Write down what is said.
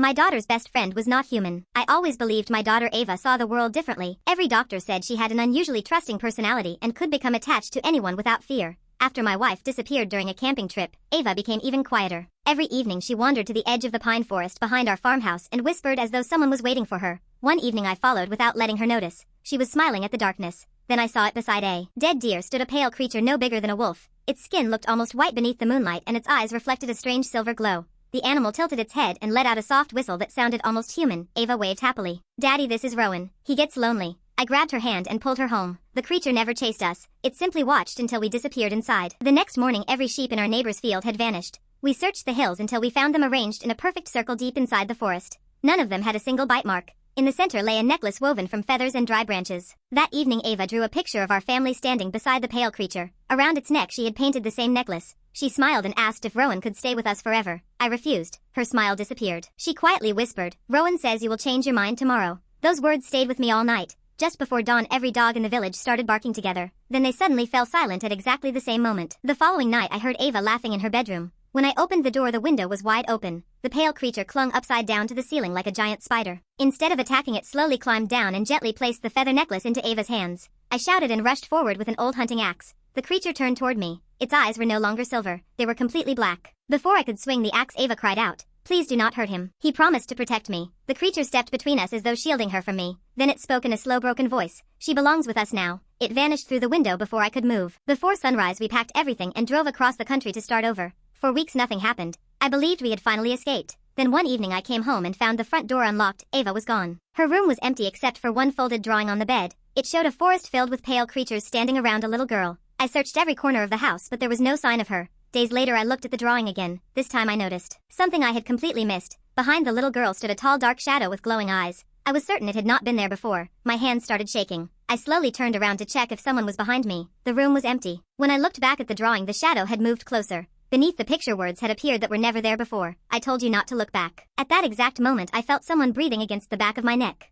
My daughter's best friend was not human. I always believed my daughter Ava saw the world differently. Every doctor said she had an unusually trusting personality and could become attached to anyone without fear. After my wife disappeared during a camping trip, Ava became even quieter. Every evening she wandered to the edge of the pine forest behind our farmhouse and whispered as though someone was waiting for her. One evening I followed without letting her notice. She was smiling at the darkness. Then I saw it beside a dead deer stood a pale creature no bigger than a wolf. Its skin looked almost white beneath the moonlight and its eyes reflected a strange silver glow. The animal tilted its head and let out a soft whistle that sounded almost human. Ava waved happily. "Daddy, this is Rowan. He gets lonely." I grabbed her hand and pulled her home. The creature never chased us. It simply watched until we disappeared inside. The next morning every sheep in our neighbor's field had vanished. We searched the hills until we found them arranged in a perfect circle deep inside the forest. None of them had a single bite mark. In the center lay a necklace woven from feathers and dry branches. That evening Ava drew a picture of our family standing beside the pale creature. Around its neck she had painted the same necklace. She smiled and asked if Rowan could stay with us forever. I refused. Her smile disappeared. She quietly whispered, "Rowan says you will change your mind tomorrow." Those words stayed with me all night. Just before dawn every dog in the village started barking together. Then they suddenly fell silent at exactly the same moment. The following night I heard Ava laughing in her bedroom. When I opened the door the window was wide open. The pale creature clung upside down to the ceiling like a giant spider. Instead of attacking it slowly climbed down and gently placed the feather necklace into Ava's hands. I shouted and rushed forward with an old hunting axe. The creature turned toward me. Its eyes were no longer silver, they were completely black. Before I could swing the axe Ava cried out, "Please do not hurt him. He promised to protect me." The creature stepped between us as though shielding her from me. Then it spoke in a slow broken voice. "She belongs with us now." It vanished through the window before I could move. Before sunrise we packed everything and drove across the country to start over. For weeks nothing happened. I believed we had finally escaped. Then one evening I came home and found the front door unlocked. Ava was gone. Her room was empty except for one folded drawing on the bed. It showed a forest filled with pale creatures standing around a little girl. I searched every corner of the house but there was no sign of her. Days later I looked at the drawing again. This time I noticed something I had completely missed. Behind the little girl stood a tall dark shadow with glowing eyes. I was certain it had not been there before. My hands started shaking. I slowly turned around to check if someone was behind me. The room was empty. When I looked back at the drawing the shadow had moved closer. Beneath the picture words had appeared that were never there before. "I told you not to look back." At that exact moment I felt someone breathing against the back of my neck.